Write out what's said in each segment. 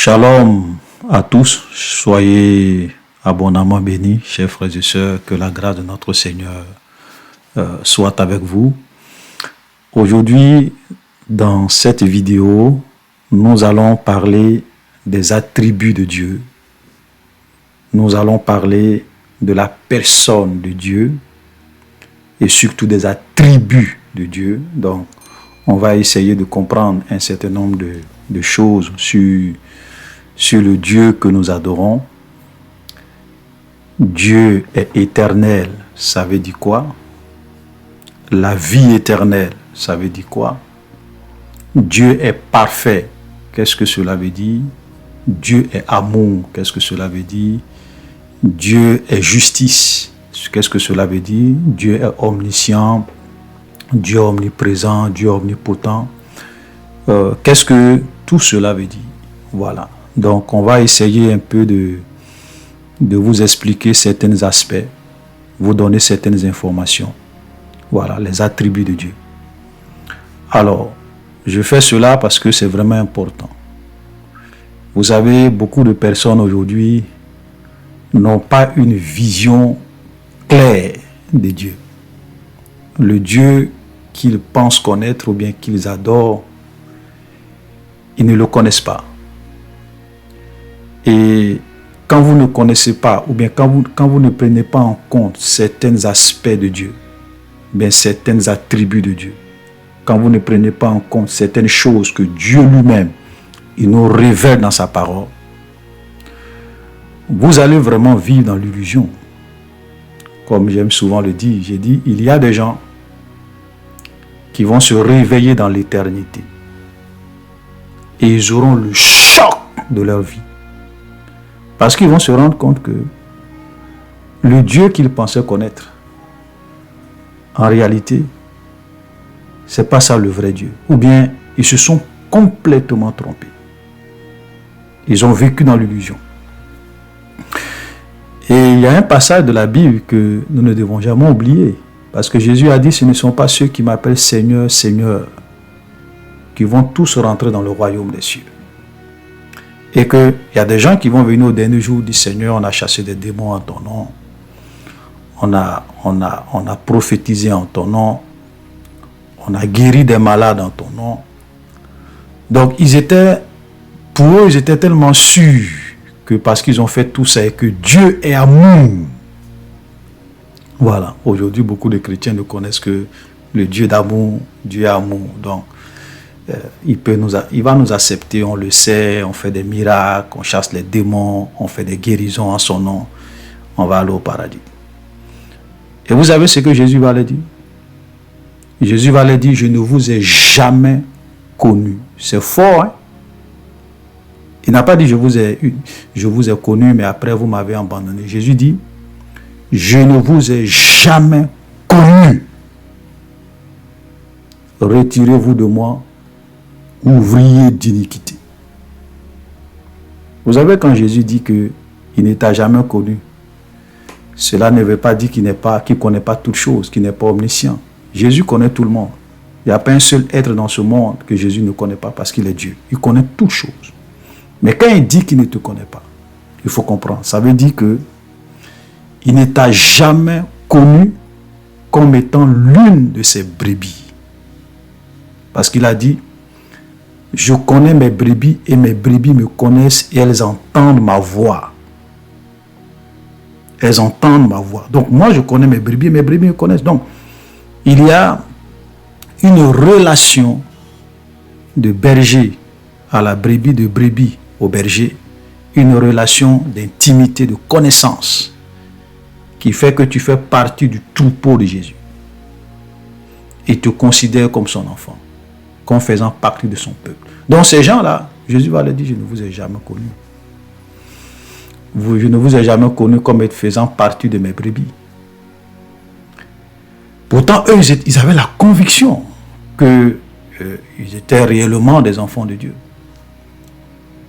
Shalom à tous, soyez abondamment bénis, chers frères et sœurs, que la grâce de notre Seigneur soit avec vous. Aujourd'hui, dans cette vidéo, nous allons parler des attributs de Dieu. Nous allons parler de la personne de Dieu et surtout des attributs de Dieu. Donc, on va essayer de comprendre un certain nombre de choses sur le Dieu que nous adorons. Dieu est éternel, ça veut dire quoi? La vie éternelle, ça veut dire quoi? Dieu est parfait, qu'est-ce que cela veut dire? Dieu est amour, qu'est-ce que cela veut dire? Dieu est justice, qu'est-ce que cela veut dire? Dieu est omniscient, Dieu est omniprésent, Dieu est omnipotent. Qu'est-ce que tout cela veut dire? Voilà. Donc, on va essayer un peu de vous expliquer certains aspects, vous donner certaines informations. Voilà, les attributs de Dieu. Alors, je fais cela parce que c'est vraiment important. Vous savez, beaucoup de personnes aujourd'hui n'ont pas une vision claire de Dieu. Le Dieu qu'ils pensent connaître ou bien qu'ils adorent, ils ne le connaissent pas. Et quand vous ne connaissez pas, ou bien quand vous ne prenez pas en compte certains aspects de Dieu, bien certains attributs de Dieu, quand vous ne prenez pas en compte certaines choses que Dieu lui-même, il nous révèle dans sa parole, vous allez vraiment vivre dans l'illusion. Comme j'aime souvent le dire, j'ai dit, il y a des gens qui vont se réveiller dans l'éternité et ils auront le choc de leur vie. Parce qu'ils vont se rendre compte que le Dieu qu'ils pensaient connaître, en réalité, ce n'est pas ça le vrai Dieu. Ou bien, ils se sont complètement trompés. Ils ont vécu dans l'illusion. Et il y a un passage de la Bible que nous ne devons jamais oublier. Parce que Jésus a dit, ce ne sont pas ceux qui m'appellent Seigneur, Seigneur, qui vont tous rentrer dans le royaume des cieux. Et qu'il y a des gens qui vont venir au dernier jour, dire, Seigneur, on a chassé des démons en ton nom. On a prophétisé en ton nom. On a guéri des malades en ton nom. Donc, pour eux, ils étaient tellement sûrs que parce qu'ils ont fait tout ça et que Dieu est amour. Voilà. Aujourd'hui, beaucoup de chrétiens ne connaissent que le Dieu d'amour. Dieu est amour. Donc, il va nous accepter, on le sait, on fait des miracles, on chasse les démons, on fait des guérisons en son nom. On va aller au paradis. Et vous savez ce que Jésus va leur dire? Jésus va leur dire, je ne vous ai jamais connu. C'est fort, hein? Il n'a pas dit, je vous ai connu, mais après vous m'avez abandonné. Jésus dit, je ne vous ai jamais connu. Retirez-vous de moi, ouvrier d'iniquité. Vous savez, quand Jésus dit qu'il ne t'a jamais connu, cela ne veut pas dire qu'il ne connaît pas toutes choses, qu'il n'est pas omniscient. Jésus connaît tout le monde. Il n'y a pas un seul être dans ce monde que Jésus ne connaît pas parce qu'il est Dieu. Il connaît toutes choses. Mais quand il dit qu'il ne te connaît pas, il faut comprendre. Ça veut dire que il ne t'a jamais connu comme étant l'une de ses brebis. Parce qu'il a dit, je connais mes brebis et mes brebis me connaissent et elles entendent ma voix. Elles entendent ma voix. Donc moi je connais mes brebis et mes brebis me connaissent. Donc il y a une relation de berger à la brebis, de brebis au berger. Une relation d'intimité, de connaissance qui fait que tu fais partie du troupeau de Jésus. Il te considère comme son enfant, comme faisant partie de son peuple. Donc ces gens-là, Jésus va leur dire, je ne vous ai jamais connu. Je ne vous ai jamais connu comme faisant partie de mes brebis. Pourtant, eux, ils avaient la conviction qu'ils étaient réellement des enfants de Dieu.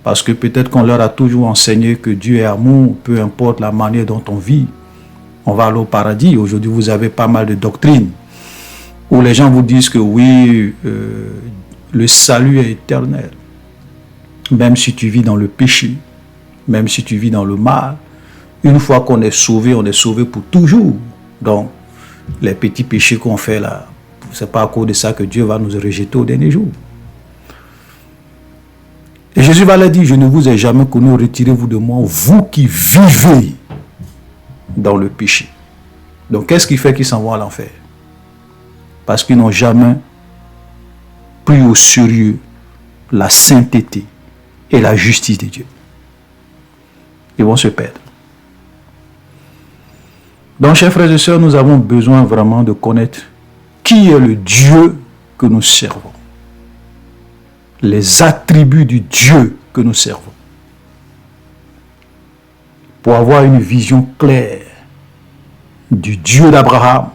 Parce que peut-être qu'on leur a toujours enseigné que Dieu est amour, peu importe la manière dont on vit, on va aller au paradis. Aujourd'hui, vous avez pas mal de doctrines où les gens vous disent que oui, le salut est éternel. même si tu vis dans le péché, même si tu vis dans le mal, une fois qu'on est sauvé, on est sauvé pour toujours. Donc, les petits péchés qu'on fait là, c'est pas à cause de ça que Dieu va nous rejeter au dernier jour. Et Jésus va leur dire, je ne vous ai jamais connu, retirez-vous de moi, vous qui vivez dans le péché. Donc, qu'est-ce qui fait qu'ils s'en vont à l'enfer? Parce qu'ils n'ont jamais pris au sérieux la sainteté et la justice de Dieu. Ils vont se perdre. Donc, chers frères et sœurs, nous avons besoin vraiment de connaître qui est le Dieu que nous servons. Les attributs du Dieu que nous servons. Pour avoir une vision claire du Dieu d'Abraham,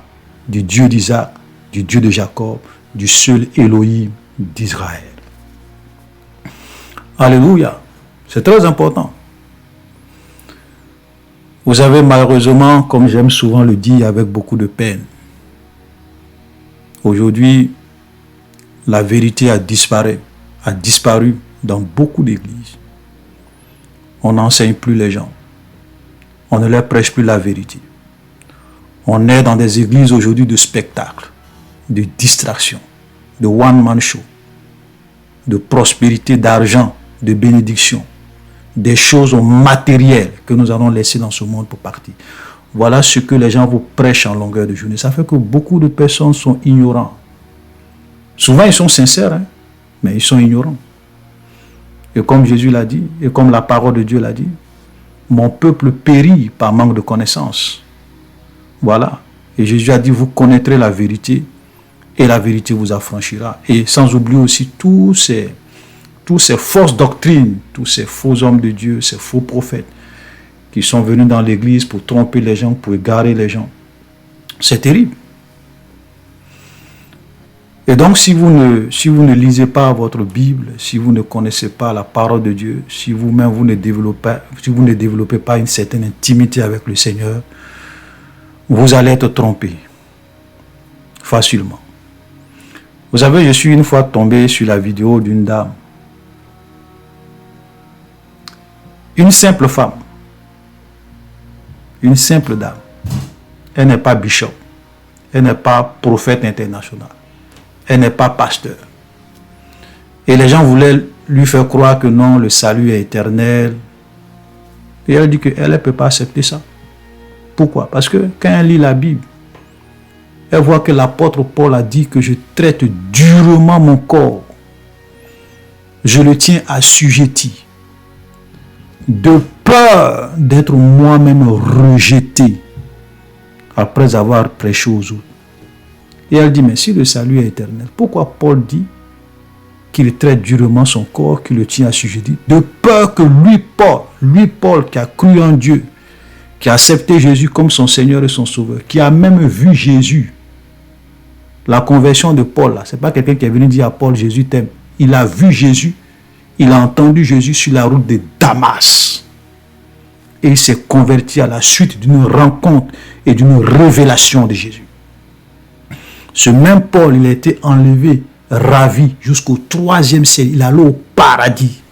du Dieu d'Isaac, du Dieu de Jacob, du seul Elohim d'Israël. Alléluia. C'est très important. Vous savez, malheureusement, comme j'aime souvent le dire avec beaucoup de peine, aujourd'hui, la vérité a disparu dans beaucoup d'églises. On n'enseigne plus les gens. On ne leur prêche plus la vérité. On est dans des églises aujourd'hui de spectacle, de distraction, de one-man show, de prospérité, d'argent, de bénédiction, des choses matérielles que nous allons laisser dans ce monde pour partir. Voilà ce que les gens vous prêchent en longueur de journée. Ça fait que beaucoup de personnes sont ignorants. Souvent, ils sont sincères, hein, mais ils sont ignorants. Et comme Jésus l'a dit, et comme la parole de Dieu l'a dit, mon peuple périt par manque de connaissance. Voilà. Et Jésus a dit, vous connaîtrez la vérité, et la vérité vous affranchira. Et sans oublier aussi tous ces fausses doctrines, tous ces faux hommes de Dieu, ces faux prophètes qui sont venus dans l'église pour tromper les gens, pour égarer les gens. C'est terrible. Et donc, si vous ne lisez pas votre Bible, si vous ne connaissez pas la parole de Dieu, si vous-même vous ne développez pas une certaine intimité avec le Seigneur, vous allez être trompé facilement. Vous savez, je suis une fois tombé sur la vidéo d'une dame. Une simple femme. Une simple dame. Elle n'est pas bishop. Elle n'est pas prophète international. Elle n'est pas pasteur. Et les gens voulaient lui faire croire que non, le salut est éternel. Et elle dit qu'elle ne peut pas accepter ça. Pourquoi? Parce que quand elle lit la Bible, elle voit que l'apôtre Paul a dit que je traite durement mon corps. Je le tiens assujetti. De peur d'être moi-même rejeté après avoir prêché aux autres. Et elle dit, mais si le salut est éternel, pourquoi Paul dit qu'il traite durement son corps, qu'il le tient assujetti, de peur que lui, Paul, qui a cru en Dieu, qui a accepté Jésus comme son Seigneur et son Sauveur, qui a même vu Jésus, la conversion de Paul, là, c'est pas quelqu'un qui est venu dire à Paul, Jésus t'aime. Il a vu Jésus, il a entendu Jésus sur la route de Damas. Et il s'est converti à la suite d'une rencontre et d'une révélation de Jésus. Ce même Paul, il a été enlevé, ravi, jusqu'au 3e ciel. Il allait au paradis.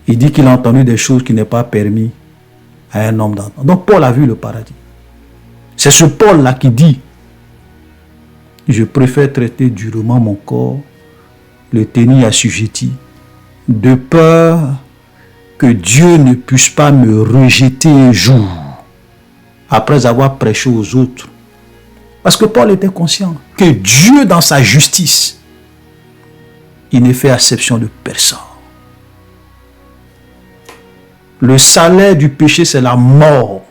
Il dit qu'il a entendu des choses qui n'est pas permis à un homme d'entendre. Donc Paul a vu le paradis. C'est ce Paul-là qui dit, je préfère traiter durement mon corps, le tenir assujetti, de peur que Dieu ne puisse pas me rejeter un jour, après avoir prêché aux autres. Parce que Paul était conscient que Dieu, dans sa justice, il ne fait exception de personne. Le salaire du péché, c'est la mort.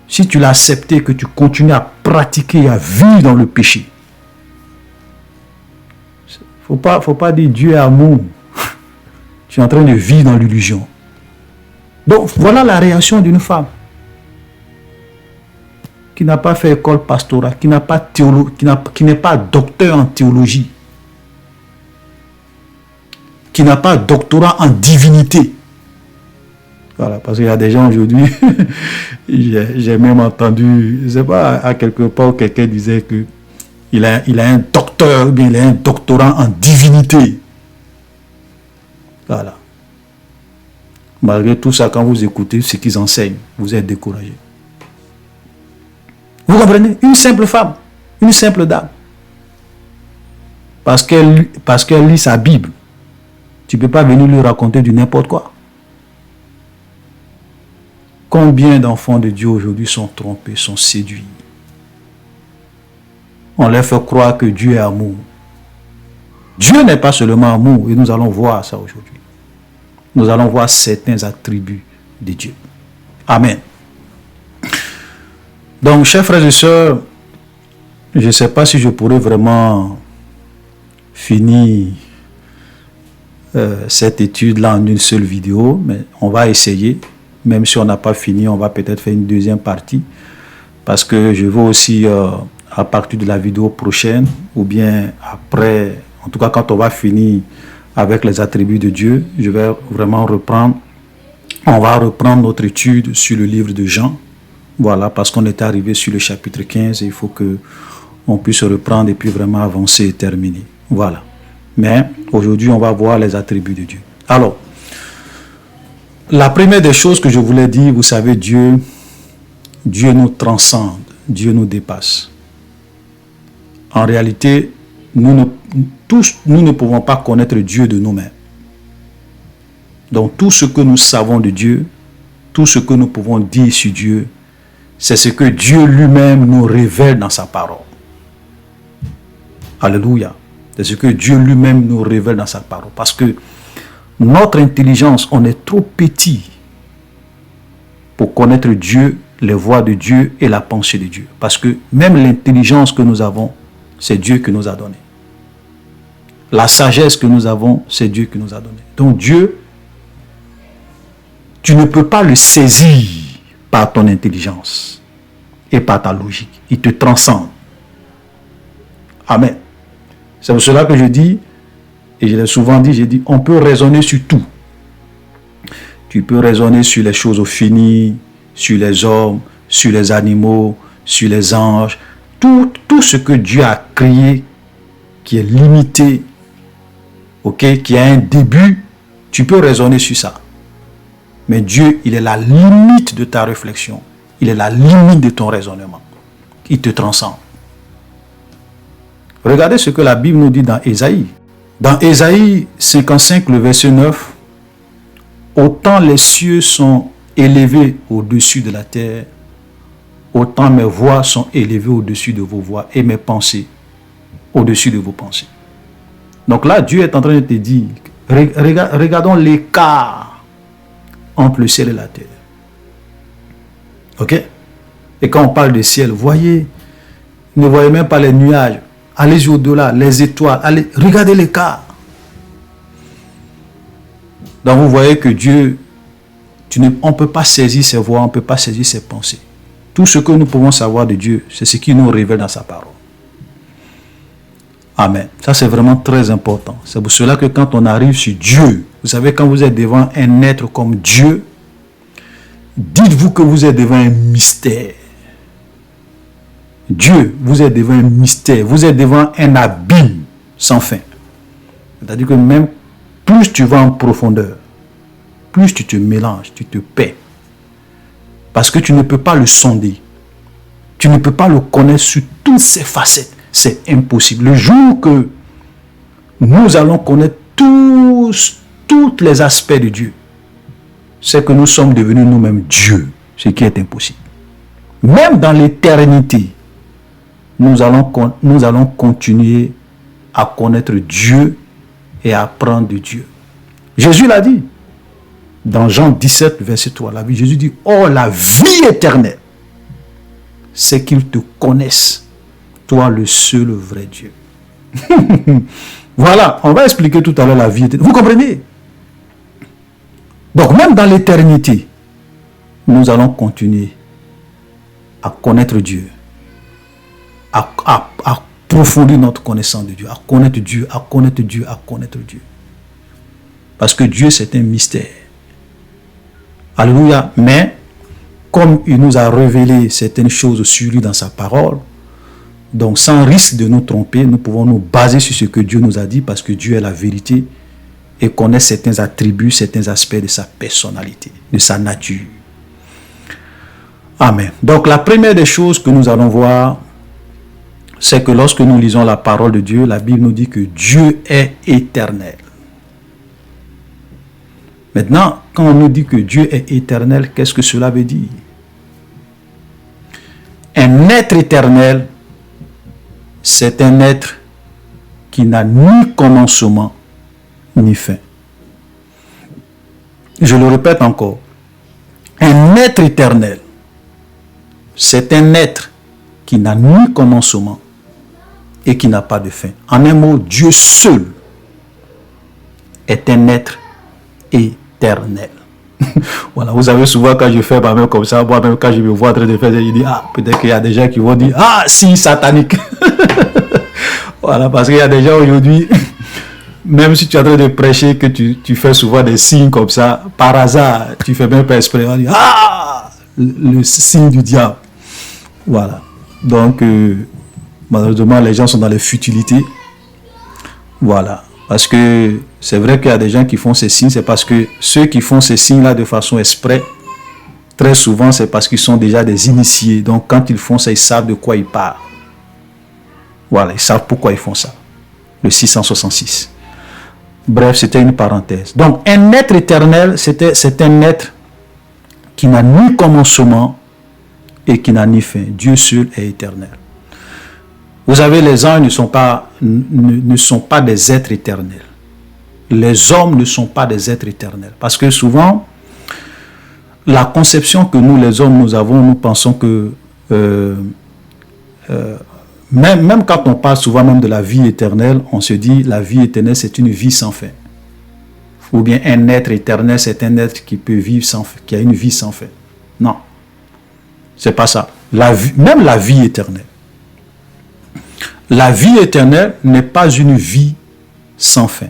Si tu l'as accepté, que tu continues à pratiquer, à vivre dans le péché, faut pas dire Dieu est amour. Tu es en train de vivre dans l'illusion. Donc, voilà la réaction d'une femme qui n'a pas fait école pastorale, qui n'est pas docteur en théologie, qui n'a pas doctorat en divinité. Voilà, parce qu'il y a des gens aujourd'hui, j'ai même entendu, je ne sais pas, à quelque part, quelqu'un disait que il a un docteur, ou bien il a un doctorat en divinité. Voilà. Malgré tout ça, quand vous écoutez ce qu'ils enseignent, vous êtes découragé. Vous comprenez? Une simple femme, une simple dame. Parce qu'elle lit sa Bible. Tu ne peux pas venir lui raconter du n'importe quoi. Combien d'enfants de Dieu aujourd'hui sont trompés, sont séduits? On leur fait croire que Dieu est amour. Dieu n'est pas seulement amour, et nous allons voir ça aujourd'hui. Nous allons voir certains attributs de Dieu. Amen. Donc, chers frères et sœurs, je ne sais pas si je pourrais vraiment finir cette étude-là en une seule vidéo, mais on va essayer. Même si on n'a pas fini, on va peut-être faire une deuxième partie, parce que je veux aussi, à partir de la vidéo prochaine, ou bien après, en tout cas quand on va finir avec les attributs de Dieu, je vais vraiment reprendre, on va reprendre notre étude sur le livre de Jean. Voilà, parce qu'on est arrivé sur le chapitre 15 et il faut que on puisse reprendre et puis vraiment avancer et terminer. Voilà. Mais aujourd'hui, on va voir les attributs de Dieu. Alors, la première des choses que je voulais dire, vous savez, Dieu nous transcende, Dieu nous dépasse. En réalité, nous ne pouvons pas connaître Dieu de nous-mêmes. Donc tout ce que nous savons de Dieu, tout ce que nous pouvons dire sur Dieu, c'est ce que Dieu lui-même nous révèle dans sa parole. Alléluia. C'est ce que Dieu lui-même nous révèle dans sa parole. Parce que notre intelligence, on est trop petit pour connaître Dieu, les voies de Dieu et la pensée de Dieu. Parce que même l'intelligence que nous avons, c'est Dieu qui nous a donné. La sagesse que nous avons, c'est Dieu qui nous a donné. Donc Dieu, tu ne peux pas le saisir par ton intelligence et par ta logique. Il te transcende. Amen. C'est pour cela que je dis, et je l'ai souvent dit, j'ai dit, on peut raisonner sur tout. Tu peux raisonner sur les choses finies, sur les hommes, sur les animaux, sur les anges. Tout ce que Dieu a créé, qui est limité, ok, qui a un début, tu peux raisonner sur ça. Mais Dieu, il est la limite de ta réflexion. Il est la limite de ton raisonnement. Il te transcende. Regardez ce que la Bible nous dit dans Ésaïe. Dans Ésaïe 55, le verset 9, « Autant les cieux sont élevés au-dessus de la terre, autant mes voix sont élevées au-dessus de vos voix et mes pensées au-dessus de vos pensées. » Donc là, Dieu est en train de te dire, regardons l'écart entre le ciel et la terre. Ok? Et quand on parle de ciel, voyez, ne voyez même pas les nuages. Allez au-delà, les étoiles, allez, regardez l'écart. Donc vous voyez que Dieu, on ne peut pas saisir ses voix, on ne peut pas saisir ses pensées. Tout ce que nous pouvons savoir de Dieu, c'est ce qu'il nous révèle dans sa parole. Amen. Ça c'est vraiment très important. C'est pour cela que quand on arrive sur Dieu, vous savez, quand vous êtes devant un être comme Dieu, dites-vous que vous êtes devant un mystère. Dieu, vous êtes devant un mystère, vous êtes devant un abîme sans fin. C'est-à-dire que même plus tu vas en profondeur, plus tu te mélanges, tu te perds. Parce que tu ne peux pas le sonder. Tu ne peux pas le connaître sur toutes ses facettes. C'est impossible. Le jour que nous allons connaître tous les aspects de Dieu, c'est que nous sommes devenus nous-mêmes Dieu, ce qui est impossible. Même dans l'éternité, nous allons continuer à connaître Dieu et à apprendre de Dieu. Jésus l'a dit dans Jean 17, verset 3. Jésus dit, « Oh, la vie éternelle, c'est qu'ils te connaissent, toi le seul vrai Dieu. » Voilà, on va expliquer tout à l'heure la vie éternelle. Vous comprenez? Donc même dans l'éternité, nous allons continuer à connaître Dieu, à approfondir notre connaissance de Dieu, à connaître Dieu, à connaître Dieu, à connaître Dieu. Parce que Dieu, c'est un mystère. Alléluia. Mais, comme il nous a révélé certaines choses sur lui dans sa parole, donc sans risque de nous tromper, nous pouvons nous baser sur ce que Dieu nous a dit, parce que Dieu est la vérité et connaît certains attributs, certains aspects de sa personnalité, de sa nature. Amen. Donc la première des choses que nous allons voir, c'est que lorsque nous lisons la parole de Dieu, la Bible nous dit que Dieu est éternel. Maintenant, quand on nous dit que Dieu est éternel, qu'est-ce que cela veut dire? Un être éternel, c'est un être qui n'a ni commencement, ni fin. Je le répète encore. Un être éternel, c'est un être qui n'a ni commencement et qui n'a pas de fin. En un mot, Dieu seul est un être éternel. Voilà, vous savez souvent quand je fais ma main comme ça, moi-même quand je me vois en train de faire, je dis, peut-être qu'il y a des gens qui vont dire, si, satanique. Voilà, parce qu'il y a des gens aujourd'hui, même si tu es en train de prêcher, que tu fais souvent des signes comme ça, par hasard, tu fais même pas exprès, on dit, le signe du diable. Voilà. Donc, malheureusement, les gens sont dans les futilités. Voilà. Parce que c'est vrai qu'il y a des gens qui font ces signes, c'est parce que ceux qui font ces signes-là de façon exprès, très souvent, c'est parce qu'ils sont déjà des initiés. Donc, quand ils font ça, ils savent de quoi ils parlent. Voilà, ils savent pourquoi ils font ça. Le 666. Bref, c'était une parenthèse. Donc, un être éternel, c'est un être qui n'a ni commencement et qui n'a ni fin. Dieu seul est éternel. Vous savez, les anges ne sont pas des êtres éternels. Les hommes ne sont pas des êtres éternels. Parce que souvent, la conception que nous, les hommes, nous avons, nous pensons que même quand on parle souvent même de la vie éternelle, on se dit la vie éternelle, c'est une vie sans fin. Ou bien un être éternel, c'est un être qui peut vivre sans fin, qui a une vie sans fin. Non, c'est pas ça. Même la vie éternelle. La vie éternelle n'est pas une vie sans fin.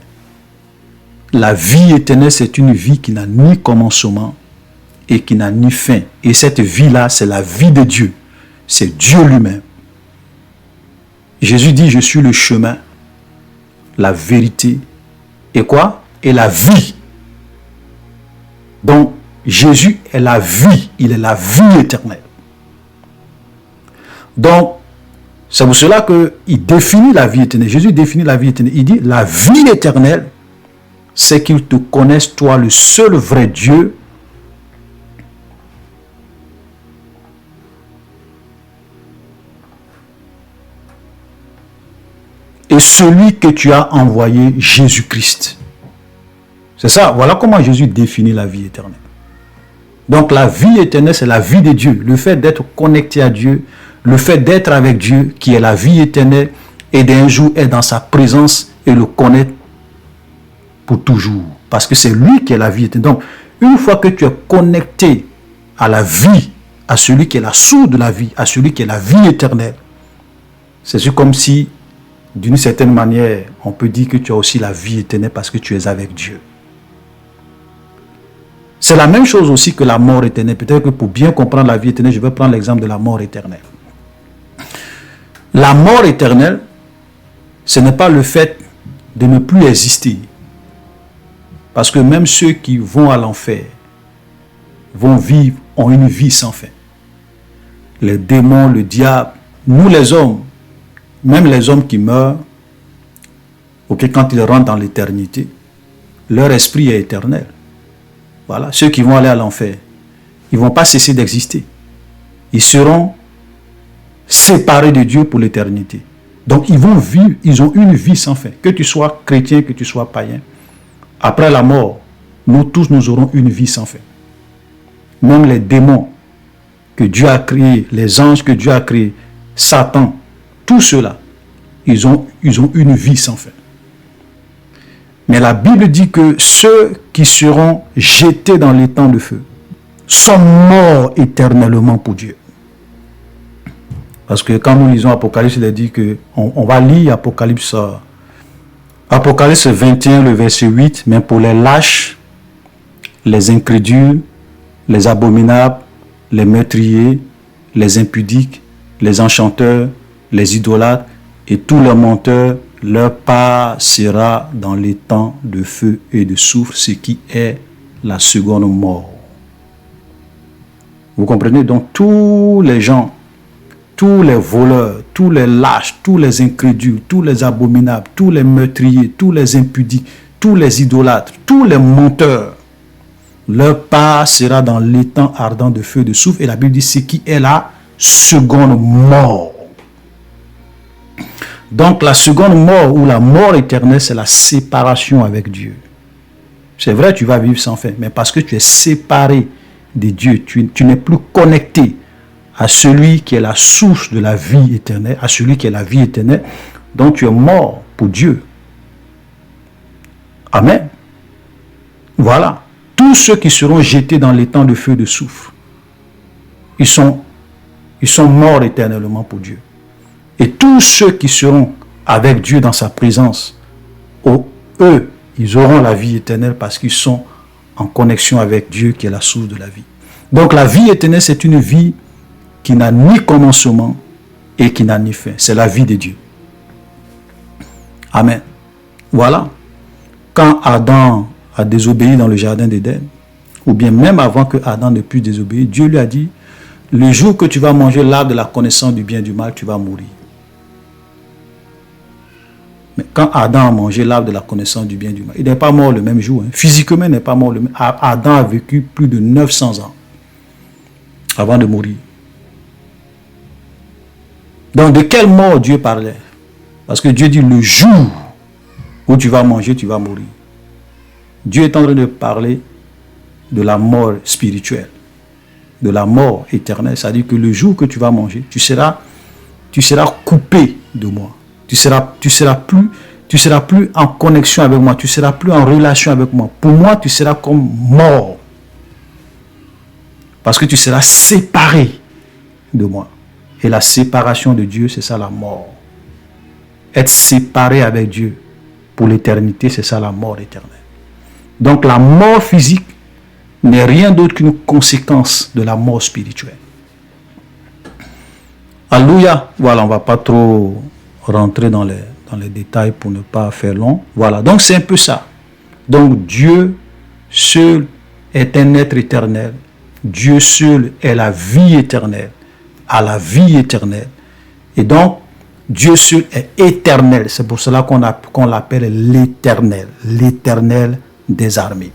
La vie éternelle, c'est une vie qui n'a ni commencement et qui n'a ni fin. Et cette vie-là, c'est la vie de Dieu. C'est Dieu lui-même. Jésus dit, je suis le chemin, la vérité et quoi? Et la vie. Donc, Jésus est la vie. Il est la vie éternelle. Donc, c'est pour cela qu'il définit la vie éternelle. Jésus définit la vie éternelle. Il dit, la vie éternelle, c'est qu'ils te connaissent, toi, le seul vrai Dieu, et celui que tu as envoyé, Jésus-Christ. C'est ça, voilà comment Jésus définit la vie éternelle. Donc la vie éternelle, c'est la vie de Dieu. Le fait d'être connecté à Dieu, le fait d'être avec Dieu, qui est la vie éternelle, et d'un jour être dans sa présence et le connaître pour toujours. Parce que c'est lui qui est la vie éternelle. Donc, une fois que tu es connecté à la vie, à celui qui est la source de la vie, à celui qui est la vie éternelle, c'est comme si, d'une certaine manière, on peut dire que tu as aussi la vie éternelle parce que tu es avec Dieu. C'est la même chose aussi que la mort éternelle. Peut-être que pour bien comprendre la vie éternelle, je vais prendre l'exemple de la mort éternelle. La mort éternelle, ce n'est pas le fait de ne plus exister. Parce que même ceux qui vont à l'enfer vont vivre, ont une vie sans fin. Les démons, le diable, nous les hommes, même les hommes qui meurent, quand ils rentrent dans l'éternité, leur esprit est éternel. Voilà, ceux qui vont aller à l'enfer, ils ne vont pas cesser d'exister. Ils seront séparés de Dieu pour l'éternité. Donc ils vont vivre, ils ont une vie sans fin. Que tu sois chrétien, que tu sois païen. Après la mort, nous tous, nous aurons une vie sans fin. Même les démons que Dieu a créés, les anges que Dieu a créés, Satan, tout cela, ils ont une vie sans fin. Mais la Bible dit que ceux qui seront jetés dans les temps de feu sont morts éternellement pour Dieu. Parce que quand nous lisons Apocalypse, il est dit que on va lire Apocalypse 21, le verset 8, mais pour les lâches, les incrédules, les abominables, les meurtriers, les impudiques, les enchanteurs, les idolâtres et tous les menteurs, leur part sera dans les temps de feu et de soufre, ce qui est la seconde mort. Vous comprenez? Donc tous les gens, tous les voleurs, tous les lâches, tous les incrédules, tous les abominables, tous les meurtriers, tous les impudiques, tous les idolâtres, tous les menteurs, leur part sera dans l'étang ardent de feu et de soufre. Et la Bible dit ce qui est la seconde mort. Donc la seconde mort ou la mort éternelle, c'est la séparation avec Dieu. C'est vrai, tu vas vivre sans fin, mais parce que tu es séparé de Dieu, tu n'es plus connecté à celui qui est la source de la vie éternelle, à celui qui est la vie éternelle, donc tu es mort pour Dieu. Amen. Voilà. Tous ceux qui seront jetés dans les temps de feu et de soufre, ils sont morts éternellement pour Dieu. Et tous ceux qui seront avec Dieu dans sa présence, eux, ils auront la vie éternelle parce qu'ils sont en connexion avec Dieu qui est la source de la vie. Donc la vie éternelle, c'est une vie qui n'a ni commencement et qui n'a ni fin. C'est la vie de Dieu. Amen. Voilà. Quand Adam a désobéi dans le jardin d'Éden, ou bien même avant que Adam ne puisse désobéir, Dieu lui a dit, le jour que tu vas manger l'arbre de la connaissance du bien et du mal, tu vas mourir. Mais quand Adam a mangé l'arbre de la connaissance du bien et du mal, il n'est pas mort le même jour. Hein. Physiquement, il n'est pas mort le même. Adam a vécu plus de 900 ans avant de mourir. Donc, de quelle mort Dieu parlait? Parce que Dieu dit, le jour où tu vas manger, tu vas mourir. Dieu est en train de parler de la mort spirituelle, de la mort éternelle. C'est-à-dire que le jour que tu vas manger, tu seras coupé de moi. Tu seras plus en connexion avec moi. Tu seras plus en relation avec moi. Pour moi, tu seras comme mort. Parce que tu seras séparé de moi. Et la séparation de Dieu, c'est ça la mort. Être séparé avec Dieu pour l'éternité, c'est ça la mort éternelle. Donc la mort physique n'est rien d'autre qu'une conséquence de la mort spirituelle. Alléluia. Voilà, on ne va pas trop rentrer dans les détails pour ne pas faire long. Voilà, donc c'est un peu ça. Donc Dieu seul est un être éternel. Dieu seul est la vie éternelle, à la vie éternelle. Et donc, Dieu seul est éternel. C'est pour cela qu'on l'appelle l'éternel, l'éternel des armées.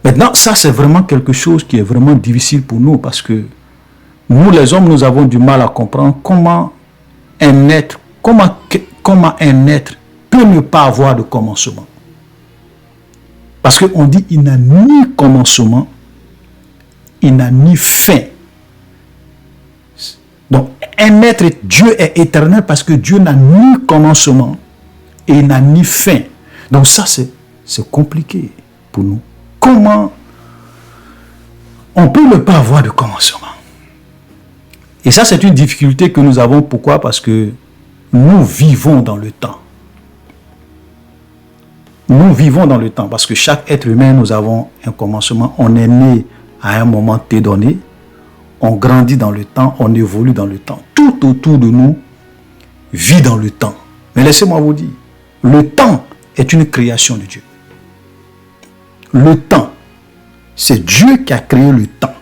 Maintenant, ça c'est vraiment quelque chose qui est vraiment difficile pour nous parce que nous les hommes, nous avons du mal à comprendre comment un être peut ne pas avoir de commencement. Parce qu'on dit il n'a ni commencement, il n'a ni fin. Donc, un être, Dieu est éternel parce que Dieu n'a ni commencement et il n'a ni fin. Donc ça, c'est compliqué pour nous. Comment on peut ne pas avoir de commencement? Et ça, c'est une difficulté que nous avons. Pourquoi? Parce que nous vivons dans le temps. Nous vivons dans le temps parce que chaque être humain, nous avons un commencement. On est né à un moment T donné. On grandit dans le temps, on évolue dans le temps. Tout autour de nous vit dans le temps. Mais laissez-moi vous dire, le temps est une création de Dieu. Le temps, c'est Dieu qui a créé le temps.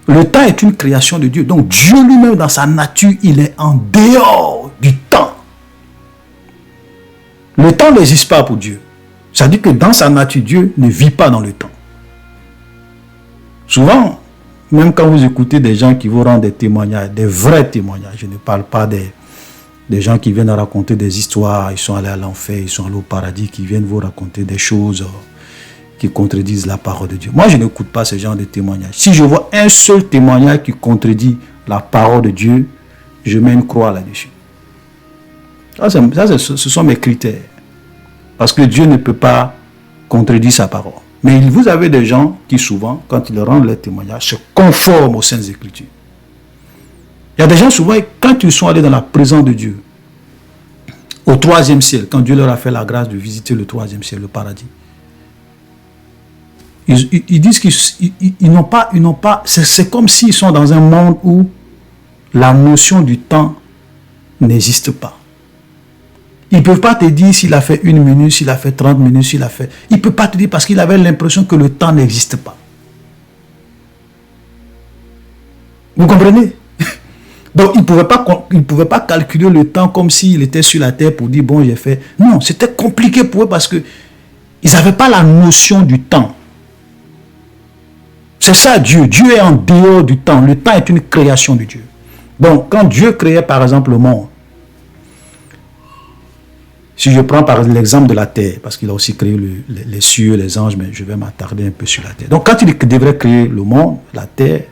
Le temps est une création de Dieu. Donc Dieu lui-même dans sa nature, il est en dehors du temps. Le temps n'existe pas pour Dieu. Ça veut dire que dans sa nature, Dieu ne vit pas dans le temps. Souvent, même quand vous écoutez des gens qui vous rendent des témoignages, des vrais témoignages, je ne parle pas des gens qui viennent raconter des histoires, ils sont allés à l'enfer, ils sont allés au paradis, qui viennent vous raconter des choses qui contredisent la parole de Dieu. Moi, je n'écoute pas ce genre de témoignages. Si je vois un seul témoignage qui contredit la parole de Dieu, je mets une croix là-dessus. Ce sont mes critères. Parce que Dieu ne peut pas contredire sa parole. Mais vous avez des gens qui souvent, quand ils rendent leur témoignage, se conforment aux Saintes Écritures. Il y a des gens souvent, quand ils sont allés dans la présence de Dieu, au 3e ciel, quand Dieu leur a fait la grâce de visiter le 3e ciel, le paradis, ils disent qu'ils n'ont pas, c'est comme s'ils sont dans un monde où la notion du temps n'existe pas. Ils ne peuvent pas te dire s'il a fait 1 minute, s'il a fait 30 minutes, s'il a fait... Il ne peut pas te dire parce qu'il avait l'impression que le temps n'existe pas. Vous comprenez? Donc, il ne pouvait pas calculer le temps comme s'il était sur la terre pour dire, bon, j'ai fait... Non, c'était compliqué pour eux parce que ils n'avaient pas la notion du temps. C'est ça Dieu. Dieu est en dehors du temps. Le temps est une création de Dieu. Donc, quand Dieu créait, par exemple, le monde, si je prends par l'exemple de la terre, parce qu'il a aussi créé les cieux, les anges, mais je vais m'attarder un peu sur la terre. Donc, quand il devrait créer le monde, la terre,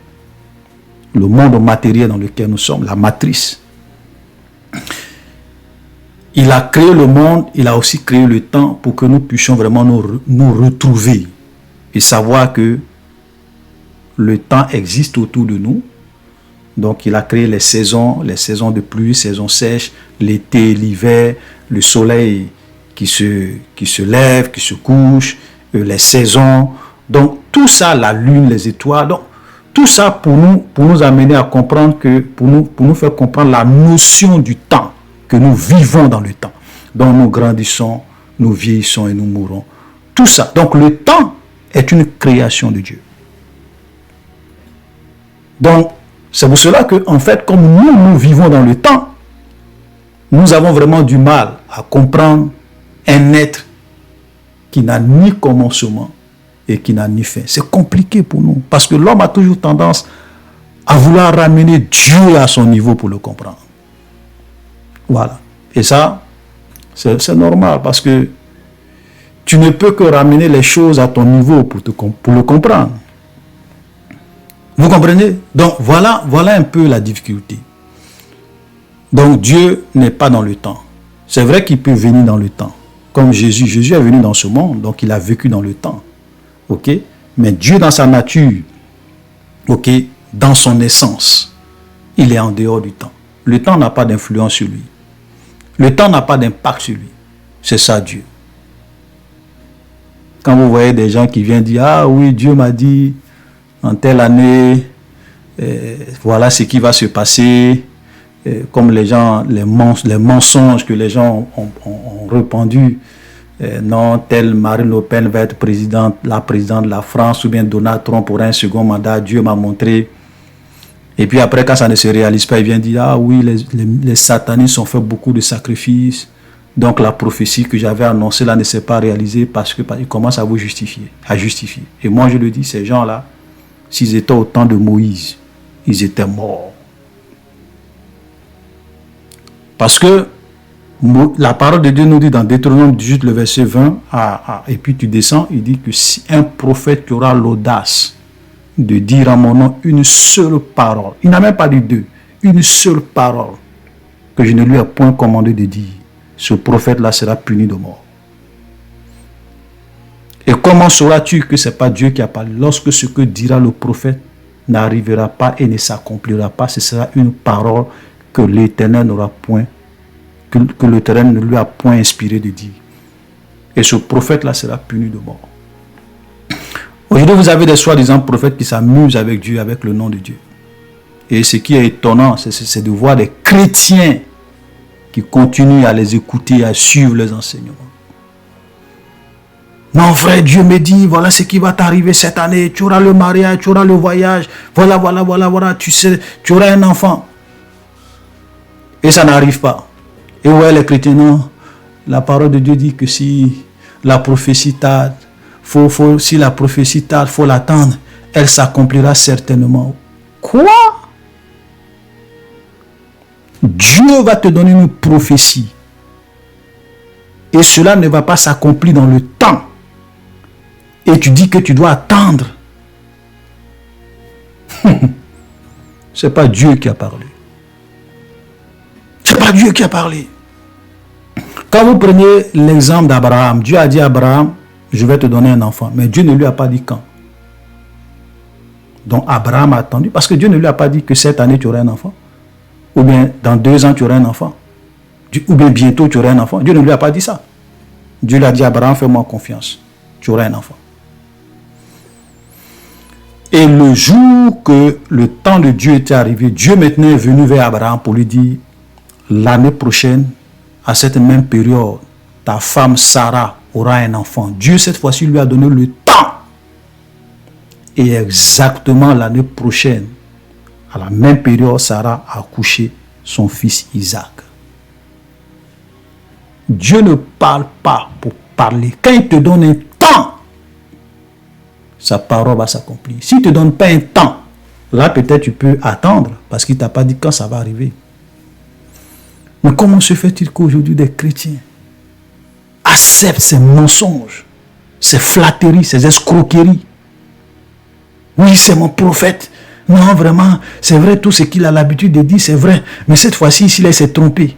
le monde matériel dans lequel nous sommes, la matrice, il a créé le monde, il a aussi créé le temps pour que nous puissions vraiment nous retrouver et savoir que le temps existe autour de nous. Donc, il a créé les saisons de pluie, saisons sèches, l'été, l'hiver, le soleil qui se lève, qui se couche, les saisons. Donc, tout ça, la lune, les étoiles. Donc, tout ça pour nous amener à comprendre que, pour nous faire comprendre la notion du temps, que nous vivons dans le temps. Donc, nous grandissons, nous vieillissons et nous mourons. Tout ça. Donc, le temps est une création de Dieu. Donc, c'est pour cela que, en fait, comme nous vivons dans le temps, nous avons vraiment du mal à comprendre un être qui n'a ni commencement et qui n'a ni fin. C'est compliqué pour nous, parce que l'homme a toujours tendance à vouloir ramener Dieu à son niveau pour le comprendre. Voilà. Et ça, c'est normal, parce que tu ne peux que ramener les choses à ton niveau pour le comprendre. Vous comprenez? Donc, voilà un peu la difficulté. Donc, Dieu n'est pas dans le temps. C'est vrai qu'il peut venir dans le temps. Comme Jésus. Jésus est venu dans ce monde, donc il a vécu dans le temps. Ok? Mais Dieu, dans sa nature, ok, dans son essence, il est en dehors du temps. Le temps n'a pas d'influence sur lui. Le temps n'a pas d'impact sur lui. C'est ça, Dieu. Quand vous voyez des gens qui viennent dire, ah oui, Dieu m'a dit, en telle année, voilà ce qui va se passer, comme les gens, les mensonges que les gens ont répandus, non, telle Marine Le Pen va être la présidente de la France, ou bien Donald Trump aura un second mandat, Dieu m'a montré. Et puis après, quand ça ne se réalise pas, il vient dire, ah oui, les satanistes ont fait beaucoup de sacrifices, donc la prophétie que j'avais annoncée là ne s'est pas réalisée, parce qu'ils commencent à vous justifier, Et moi je le dis, ces gens-là, s'ils étaient au temps de Moïse, ils étaient morts. Parce que la parole de Dieu nous dit dans Deutéronome 18, le verset 20, et puis tu descends, il dit que si un prophète aura l'audace de dire à mon nom une seule parole, il n'a même pas dit deux, une seule parole que je ne lui ai point commandé de dire, ce prophète-là sera puni de mort. Et comment sauras-tu que ce n'est pas Dieu qui a parlé? Lorsque ce que dira le prophète n'arrivera pas et ne s'accomplira pas, ce sera une parole que l'Éternel n'aura point, que l'Éternel ne lui a point inspiré de dire. Et ce prophète-là sera puni de mort. Aujourd'hui, vous avez des soi-disant prophètes qui s'amusent avec Dieu, avec le nom de Dieu. Et ce qui est étonnant, c'est de voir des chrétiens qui continuent à les écouter, à suivre les enseignements. Non, frère, Dieu me dit, voilà ce qui va t'arriver cette année. Tu auras le mariage, tu auras le voyage. Voilà, tu sais, tu auras un enfant. Et ça n'arrive pas. Et ouais, les chrétiens, non. La parole de Dieu dit que si la prophétie tarde, si la prophétie tarde, il faut l'attendre. Elle s'accomplira certainement. Quoi? Dieu va te donner une prophétie. Et cela ne va pas s'accomplir dans le temps. Et tu dis que tu dois attendre. Ce n'est pas Dieu qui a parlé. Ce n'est pas Dieu qui a parlé. Quand vous prenez l'exemple d'Abraham, Dieu a dit à Abraham, je vais te donner un enfant. Mais Dieu ne lui a pas dit quand. Donc Abraham a attendu, parce que Dieu ne lui a pas dit que cette année tu auras un enfant. Ou bien dans 2 ans tu auras un enfant. Ou bien bientôt tu auras un enfant. Dieu ne lui a pas dit ça. Dieu lui a dit à Abraham, fais-moi confiance. Tu auras un enfant. Et le jour que le temps de Dieu était arrivé, Dieu maintenant est venu vers Abraham pour lui dire, l'année prochaine, à cette même période, ta femme Sarah aura un enfant. Dieu, cette fois-ci, lui a donné le temps. Et exactement l'année prochaine, à la même période, Sarah a accouché son fils Isaac. Dieu ne parle pas pour parler. Quand il te donne un temps, sa parole va s'accomplir. S'il ne te donne pas un temps, là peut-être tu peux attendre parce qu'il ne t'a pas dit quand ça va arriver. Mais comment se fait-il qu'aujourd'hui des chrétiens acceptent ces mensonges, ces flatteries, ces escroqueries? Oui, c'est mon prophète. Non, vraiment, c'est vrai, tout ce qu'il a l'habitude de dire, c'est vrai. Mais cette fois-ci, il s'est trompé.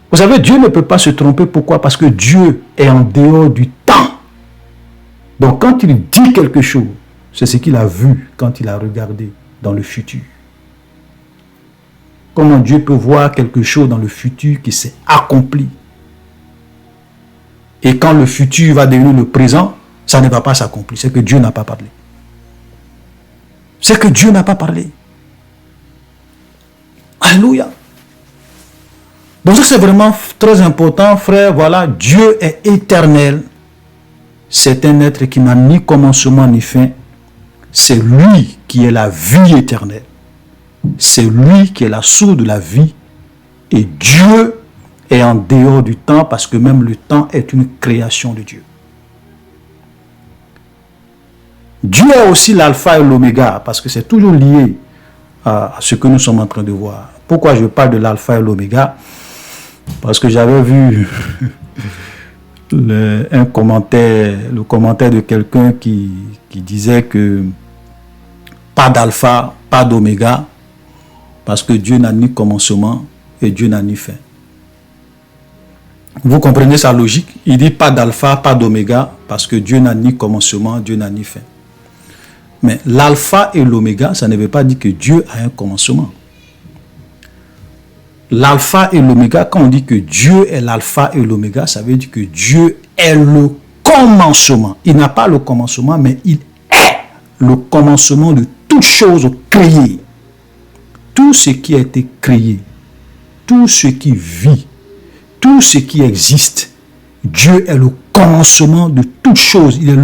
Vous savez, Dieu ne peut pas se tromper. Pourquoi? Parce que Dieu est en dehors du temps. Donc, quand il dit quelque chose, c'est ce qu'il a vu quand il a regardé dans le futur. Comment Dieu peut voir quelque chose dans le futur qui s'est accompli? Et quand le futur va devenir le présent, ça ne va pas s'accomplir. C'est que Dieu n'a pas parlé. C'est que Dieu n'a pas parlé. Alléluia. Donc c'est vraiment très important, frère. Voilà, Dieu est éternel. C'est un être qui n'a ni commencement ni fin. C'est lui qui est la vie éternelle. C'est lui qui est la source de la vie. Et Dieu est en dehors du temps parce que même le temps est une création de Dieu. Dieu est aussi l'alpha et l'oméga parce que c'est toujours lié à ce que nous sommes en train de voir. Pourquoi je parle de l'alpha et l'oméga? Parce que j'avais vu le commentaire de quelqu'un qui disait que pas d'alpha, pas d'oméga, parce que Dieu n'a ni commencement et Dieu n'a ni fin. Vous comprenez sa logique? Il dit pas d'alpha, pas d'oméga, parce que Dieu n'a ni commencement, Dieu n'a ni fin. Mais l'alpha et l'oméga, ça ne veut pas dire que Dieu a un commencement. L'alpha et l'oméga, quand on dit que Dieu est l'alpha et l'oméga, ça veut dire que Dieu est le commencement. Il n'a pas le commencement, mais il est le commencement de toutes choses créées. Tout ce qui a été créé, tout ce qui vit, tout ce qui existe, Dieu est le commencement de toutes choses. Il est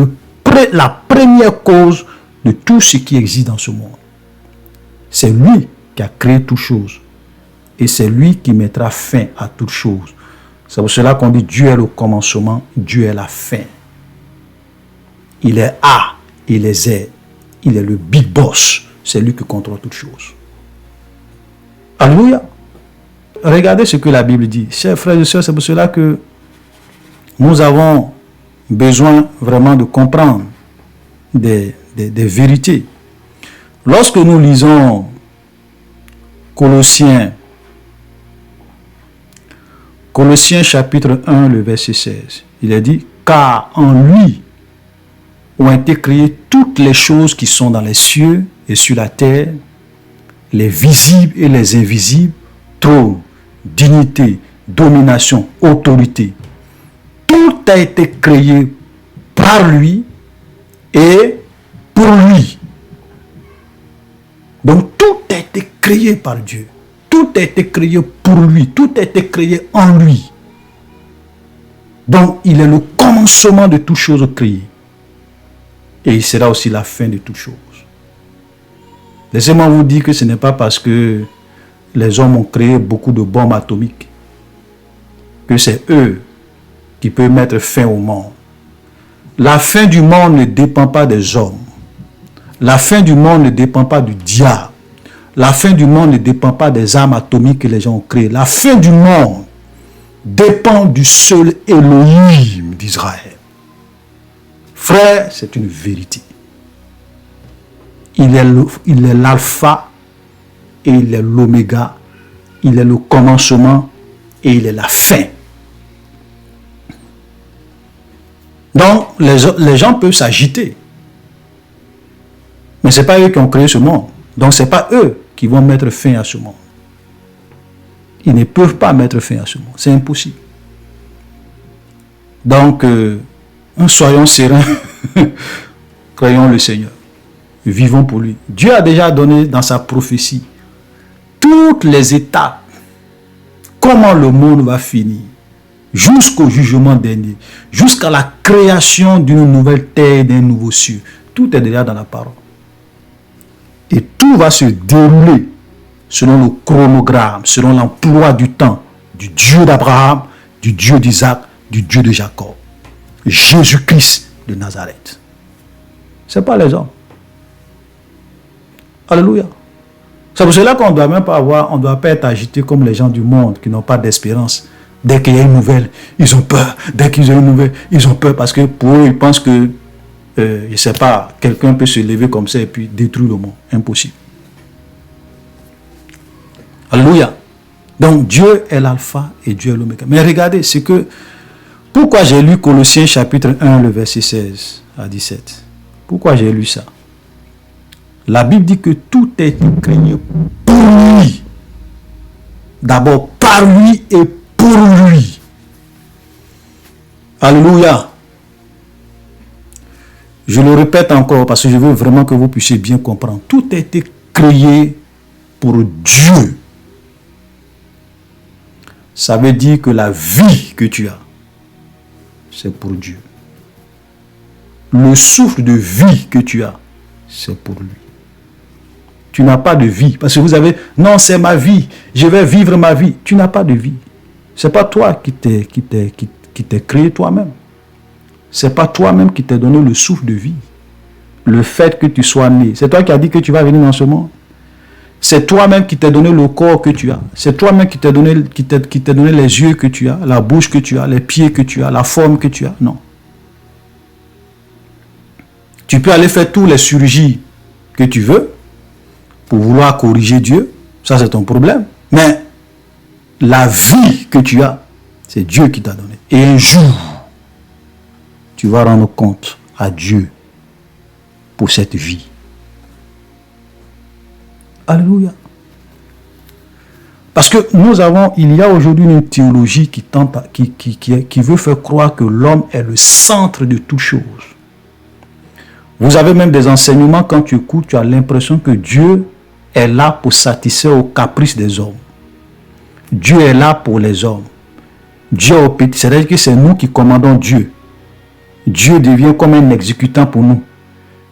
la première cause de tout ce qui existe dans ce monde. C'est lui qui a créé toutes choses. Et c'est lui qui mettra fin à toutes choses. C'est pour cela qu'on dit Dieu est le commencement, Dieu est la fin. Il est A, il est Z. Il est le big boss. C'est lui qui contrôle toutes choses. Alléluia. Regardez ce que la Bible dit. Chers frères et sœurs, c'est pour cela que nous avons besoin vraiment de comprendre des vérités. Lorsque nous lisons Colossiens chapitre 1, le verset 16, il est dit, car en lui ont été créées toutes les choses qui sont dans les cieux et sur la terre, les visibles et les invisibles, trône, dignité, domination, autorité. Tout a été créé par lui et pour lui. Donc tout a été créé par Dieu. Tout a été créé pour lui. Tout a été créé en lui. Donc il est le commencement de toutes choses créées. Et il sera aussi la fin de toutes choses. Laissez-moi vous dire que ce n'est pas parce que les hommes ont créé beaucoup de bombes atomiques que c'est eux qui peuvent mettre fin au monde. La fin du monde ne dépend pas des hommes. La fin du monde ne dépend pas du diable. La fin du monde ne dépend pas des armes atomiques que les gens ont créées. La fin du monde dépend du seul Elohim d'Israël. Frère, c'est une vérité. Il est l'alpha et il est l'oméga. Il est le commencement et il est la fin. Donc, les gens peuvent s'agiter. Mais ce n'est pas eux qui ont créé ce monde. Donc, ce n'est pas eux qui vont mettre fin à ce monde. Ils ne peuvent pas mettre fin à ce monde. C'est impossible. Donc, soyons sereins. Croyons le Seigneur. vivons pour lui. Dieu a déjà donné dans sa prophétie toutes les étapes, comment le monde va finir, jusqu'au jugement dernier, jusqu'à la création d'une nouvelle terre et d'un nouveau ciel. Tout est déjà dans la parole. Et tout va se dérouler selon le chronogramme, selon l'emploi du temps, du Dieu d'Abraham, du Dieu d'Isaac, du Dieu de Jacob. Jésus-Christ de Nazareth. Ce n'est pas les hommes. Alléluia. C'est pour cela qu'on ne doit même pas avoir, on ne doit pas être agité comme les gens du monde qui n'ont pas d'espérance. Dès qu'il y a une nouvelle, ils ont peur. Dès qu'ils ont une nouvelle, ils ont peur parce que pour eux, ils pensent que, je ne sais pas, quelqu'un peut se lever comme ça et puis détruire le monde. Impossible. Alléluia. Donc Dieu est l'alpha et Dieu est l'oméga. Mais regardez, c'est que, pourquoi j'ai lu Colossiens chapitre 1, le verset 16 à 17? Pourquoi j'ai lu ça? La Bible dit que tout est créé pour lui. D'abord par lui et pour lui. Alléluia. Je le répète encore parce que je veux vraiment que vous puissiez bien comprendre. Tout a été créé pour Dieu. Ça veut dire que la vie que tu as, c'est pour Dieu. Le souffle de vie que tu as, c'est pour lui. Tu n'as pas de vie. Parce que vous avez, non, c'est ma vie. Je vais vivre ma vie. Tu n'as pas de vie. Ce n'est pas toi qui t'es créé toi-même. Ce n'est pas toi-même qui t'es donné le souffle de vie. Le fait que tu sois né. C'est toi qui as dit que tu vas venir dans ce monde. C'est toi-même qui t'es donné le corps que tu as. C'est toi-même qui t'es donné les yeux que tu as, la bouche que tu as, les pieds que tu as, la forme que tu as. Non. Tu peux aller faire toutes les chirurgies que tu veux pour vouloir corriger Dieu. Ça, c'est ton problème. Mais la vie que tu as, c'est Dieu qui t'a donné. Et un jour, tu vas rendre compte à Dieu pour cette vie. Alléluia. Parce que il y a aujourd'hui une théologie qui veut faire croire que l'homme est le centre de toutes choses. Vous avez même des enseignements, quand tu écoutes, tu as l'impression que Dieu est là pour satisfaire aux caprices des hommes. Dieu est là pour les hommes. Dieu au petit, c'est-à-dire que c'est nous qui commandons Dieu. Dieu devient comme un exécutant pour nous.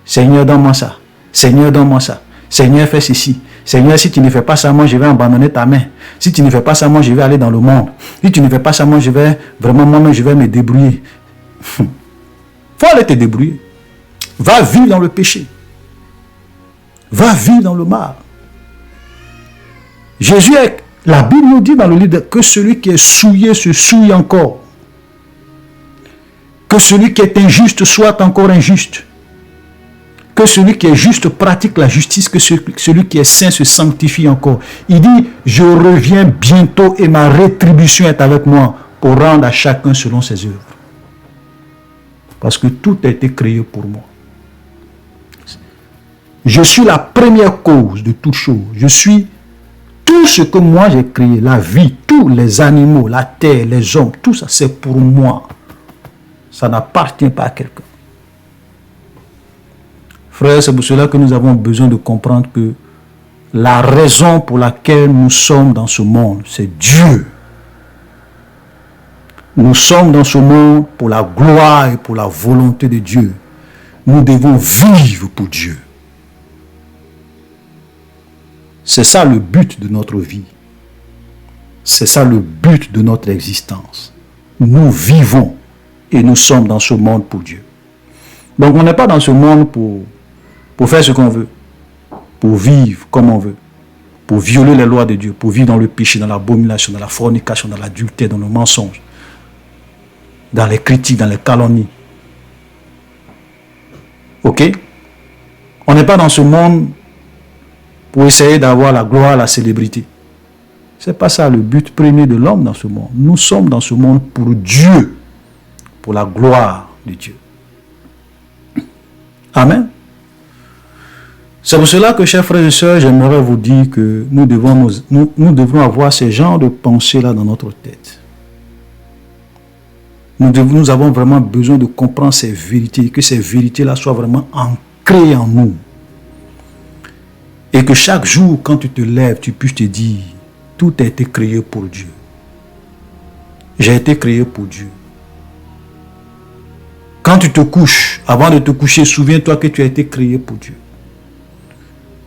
Seigneur, donne-moi ça. Seigneur, donne-moi ça. Seigneur, fais ceci. Seigneur, si tu ne fais pas ça, moi, je vais abandonner ta main. Si tu ne fais pas ça, moi, je vais aller dans le monde. Si tu ne fais pas ça, moi, je vais me débrouiller. Faut aller te débrouiller. Va vivre dans le péché. Va vivre dans le mal. Jésus est, la Bible nous dit dans le livre que celui qui est souillé se souille encore. Que celui qui est injuste soit encore injuste. Que celui qui est juste pratique la justice, que celui qui est saint se sanctifie encore. Il dit, je reviens bientôt et ma rétribution est avec moi pour rendre à chacun selon ses œuvres. Parce que tout a été créé pour moi. Je suis la première cause de toute chose. Je suis tout ce que moi j'ai créé, la vie, tous les animaux, la terre, les hommes, tout ça c'est pour moi. Ça n'appartient pas à quelqu'un. Frères, c'est pour cela que nous avons besoin de comprendre que la raison pour laquelle nous sommes dans ce monde, c'est Dieu. Nous sommes dans ce monde pour la gloire et pour la volonté de Dieu. Nous devons vivre pour Dieu. C'est ça le but de notre vie. C'est ça le but de notre existence. Nous vivons et nous sommes dans ce monde pour Dieu. Donc on n'est pas dans ce monde pour faire ce qu'on veut, pour vivre comme on veut, pour violer les lois de Dieu, pour vivre dans le péché, dans l'abomination, dans la fornication, dans l'adultère, dans le mensonge, dans les critiques, dans les calomnies. Ok? On n'est pas dans ce monde pour essayer d'avoir la gloire, la célébrité. Ce n'est pas ça le but premier de l'homme dans ce monde. Nous sommes dans ce monde pour Dieu, pour la gloire de Dieu. Amen. C'est pour cela que, chers frères et sœurs, j'aimerais vous dire que nous devons avoir ce genre de pensée-là dans notre tête. Nous avons vraiment besoin de comprendre ces vérités, que ces vérités-là soient vraiment ancrées en nous. Et que chaque jour, quand tu te lèves, tu puisses te dire, tout a été créé pour Dieu. J'ai été créé pour Dieu. Quand tu te couches, avant de te coucher, souviens-toi que tu as été créé pour Dieu.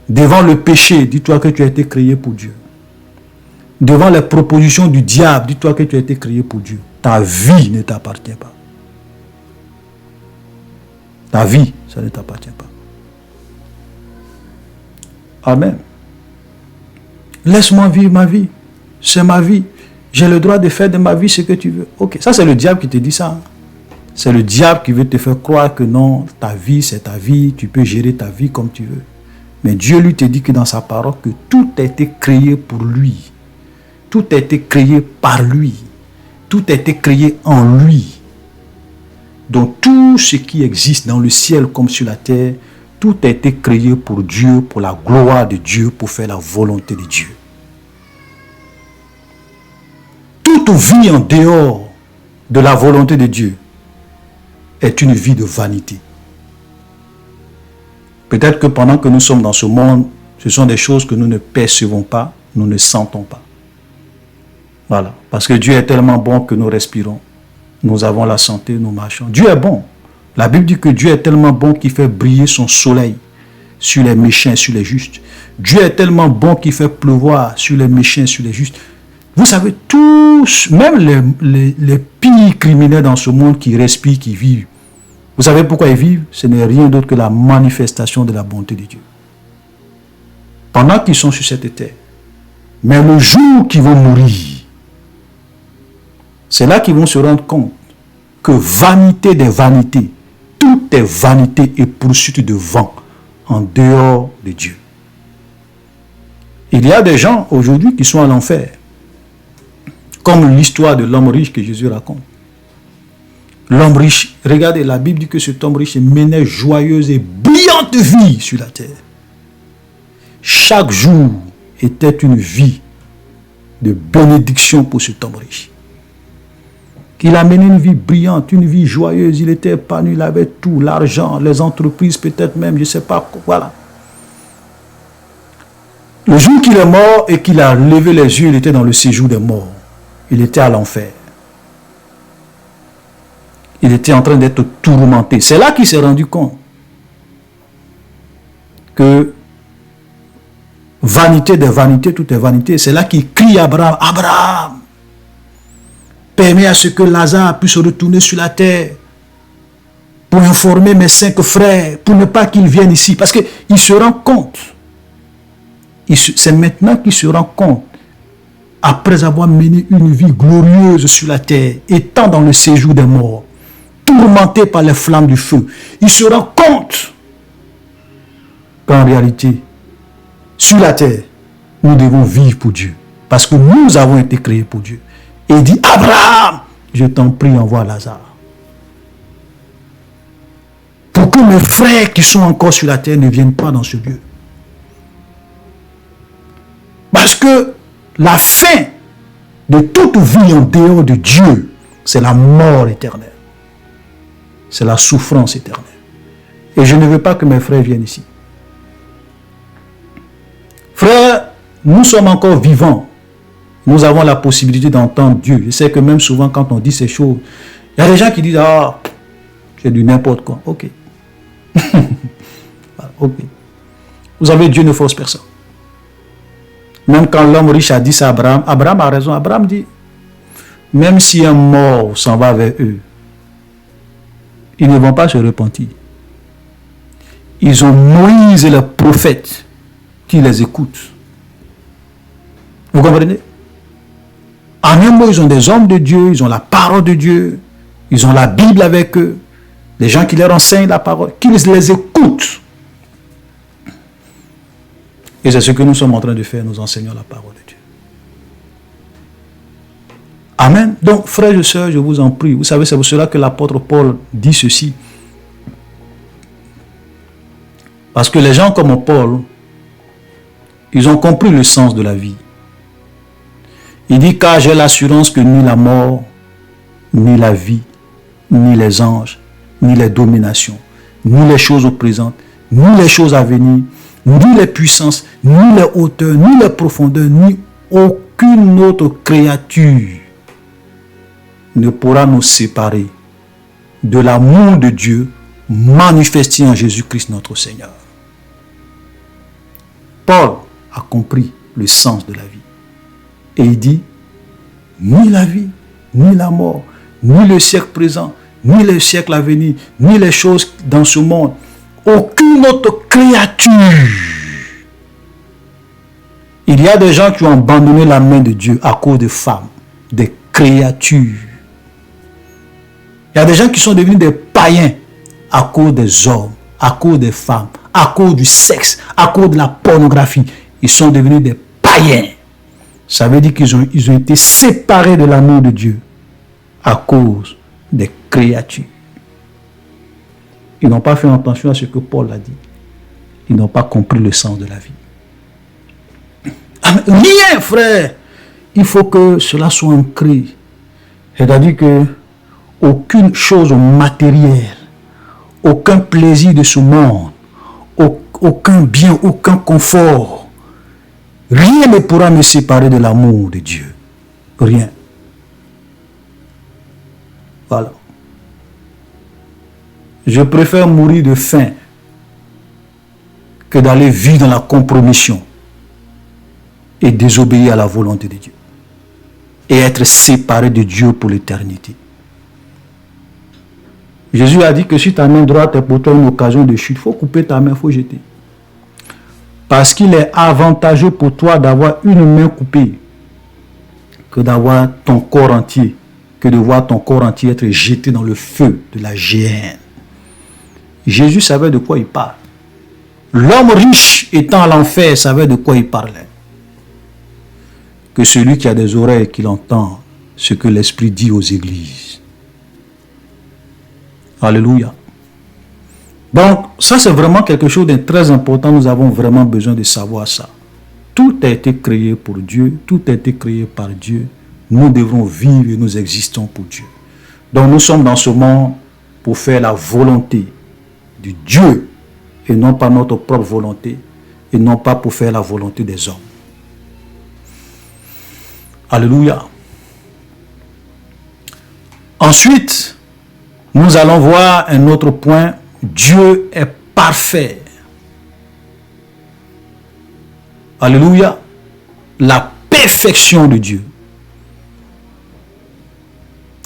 Devant le péché, dis-toi que tu as été créé pour Dieu. Devant les propositions du diable, dis-toi que tu as été créé pour Dieu. Ta vie ne t'appartient pas. Ta vie, ça ne t'appartient pas. Amen. Laisse-moi vivre ma vie. C'est ma vie. J'ai le droit de faire de ma vie ce que tu veux. Ok, ça c'est le diable qui te dit ça. C'est le diable qui veut te faire croire que non, ta vie c'est ta vie, tu peux gérer ta vie comme tu veux. Mais Dieu lui te dit que dans sa parole, que tout a été créé pour lui. Tout a été créé par lui. Tout a été créé en lui. Donc tout ce qui existe dans le ciel comme sur la terre, tout a été créé pour Dieu, pour la gloire de Dieu, pour faire la volonté de Dieu. Toute vie en dehors de la volonté de Dieu est une vie de vanité. Peut-être que pendant que nous sommes dans ce monde, ce sont des choses que nous ne percevons pas, nous ne sentons pas. Voilà. Parce que Dieu est tellement bon que nous respirons. Nous avons la santé, nous marchons. Dieu est bon. La Bible dit que Dieu est tellement bon qu'il fait briller son soleil sur les méchants et sur les justes. Dieu est tellement bon qu'il fait pleuvoir sur les méchants et sur les justes. Vous savez, tous, même les pires criminels dans ce monde qui respirent, qui vivent, vous savez pourquoi ils vivent? Ce n'est rien d'autre que la manifestation de la bonté de Dieu. Pendant qu'ils sont sur cette terre. Mais le jour qu'ils vont mourir, c'est là qu'ils vont se rendre compte que vanité des vanités, tout est vanité et poursuite de vent en dehors de Dieu. Il y a des gens aujourd'hui qui sont à l'enfer, comme l'histoire de l'homme riche que Jésus raconte. L'homme riche, regardez, la Bible dit que cet homme riche menait joyeuse et brillante vie sur la terre. Chaque jour était une vie de bénédiction pour cet homme riche. Il a mené une vie brillante, une vie joyeuse, il était épanoui, il avait tout, l'argent, les entreprises peut-être même, je ne sais pas, voilà. Le jour qu'il est mort et qu'il a levé les yeux, il était dans le séjour des morts. Il était à l'enfer. Il était en train d'être tourmenté. C'est là qu'il s'est rendu compte que vanité des vanités, tout est vanité. C'est là qu'il crie à Abraham, Abraham, permets à ce que Lazare puisse retourner sur la terre pour informer mes 5 frères, pour ne pas qu'ils viennent ici. Parce qu'il se rend compte. C'est maintenant qu'il se rend compte, après avoir mené une vie glorieuse sur la terre, étant dans le séjour des morts, tourmenté par les flammes du feu, il se rend compte qu'en réalité, sur la terre, nous devons vivre pour Dieu. Parce que nous avons été créés pour Dieu. Et il dit, Abraham, je t'en prie, envoie Lazare. Pour que mes frères qui sont encore sur la terre ne viennent pas dans ce lieu. Parce que la fin de toute vie en dehors de Dieu, c'est la mort éternelle. C'est la souffrance éternelle. Et je ne veux pas que mes frères viennent ici. Frères, nous sommes encore vivants. Nous avons la possibilité d'entendre Dieu. Je sais que même souvent quand on dit ces choses, il y a des gens qui disent, ah, c'est du n'importe quoi. Ok. Voilà, ok. Vous savez, Dieu ne force personne. Même quand l'homme riche a dit ça à Abraham, Abraham a raison. Abraham dit, même si un mort s'en va vers eux, ils ne vont pas se repentir. Ils ont Moïse et les prophètes qui les écoutent. Vous comprenez? En un mot, ils ont des hommes de Dieu, ils ont la parole de Dieu, ils ont la Bible avec eux, des gens qui leur enseignent la parole, qui les écoutent. Et c'est ce que nous sommes en train de faire, nous enseignons la parole de Dieu. Amen. Donc, frères et sœurs, je vous en prie, vous savez, c'est pour cela que l'apôtre Paul dit ceci. Parce que les gens comme Paul, ils ont compris le sens de la vie. Il dit, car j'ai l'assurance que ni la mort, ni la vie, ni les anges, ni les dominations, ni les choses au présent, ni les choses à venir, ni les puissances, ni les hauteurs, ni les profondeurs, ni aucune autre créature ne pourra nous séparer de l'amour de Dieu manifesté en Jésus-Christ notre Seigneur. Paul a compris le sens de la vie. Et il dit, ni la vie, ni la mort, ni le siècle présent, ni le siècle à venir, ni les choses dans ce monde, aucune autre créature. Il y a des gens qui ont abandonné la main de Dieu à cause des femmes, des créatures. Il y a des gens qui sont devenus des païens à cause des hommes, à cause des femmes, à cause du sexe, à cause de la pornographie. Ils sont devenus des païens. Ça veut dire qu'ils ont été séparés de l'amour de Dieu à cause des créatures. Ils n'ont pas fait attention à ce que Paul a dit. Ils n'ont pas compris le sens de la vie. Rien, frère. Il faut que cela soit ancré. C'est-à-dire que aucune chose matérielle, aucun plaisir de ce monde, aucun bien, aucun confort, rien ne pourra me séparer de l'amour de Dieu. Rien. Voilà. Je préfère mourir de faim que d'aller vivre dans la compromission et désobéir à la volonté de Dieu et être séparé de Dieu pour l'éternité. Jésus a dit que si ta main droite est pour toi une occasion de chute, il faut couper ta main, il faut jeter. Parce qu'il est avantageux pour toi d'avoir une main coupée que d'avoir ton corps entier, que de voir ton corps entier être jeté dans le feu de la géhenne. Jésus savait de quoi il parle. L'homme riche étant à l'enfer savait de quoi il parlait. Que celui qui a des oreilles qu'il entend ce que l'Esprit dit aux églises. Alléluia. Donc, ça c'est vraiment quelque chose de très important. Nous avons vraiment besoin de savoir ça. Tout a été créé pour Dieu. Tout a été créé par Dieu. Nous devons vivre et nous existons pour Dieu. Donc, nous sommes dans ce monde pour faire la volonté de Dieu et non pas notre propre volonté et non pas pour faire la volonté des hommes. Alléluia. Ensuite, nous allons voir un autre point. Dieu est parfait. Alléluia. La perfection de Dieu.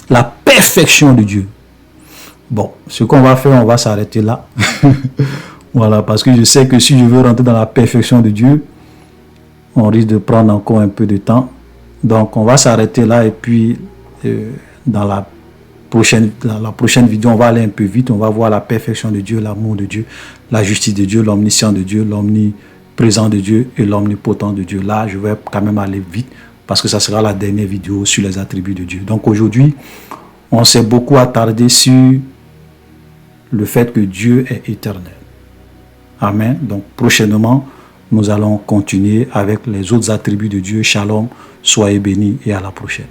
La perfection de Dieu. Bon, ce qu'on va faire, on va s'arrêter là. Voilà, parce que je sais que si je veux rentrer dans la perfection de Dieu, on risque de prendre encore un peu de temps. Donc, on va s'arrêter là et puis dans la prochaine vidéo, on va aller un peu vite. On va voir la perfection de Dieu, l'amour de Dieu, la justice de Dieu, l'omniscient de Dieu, l'omniprésent de Dieu et l'omnipotent de Dieu. Là, je vais quand même aller vite parce que ça sera la dernière vidéo sur les attributs de Dieu. Donc, aujourd'hui, on s'est beaucoup attardé sur le fait que Dieu est éternel. Amen. Donc, prochainement, nous allons continuer avec les autres attributs de Dieu. Shalom, soyez bénis et à la prochaine.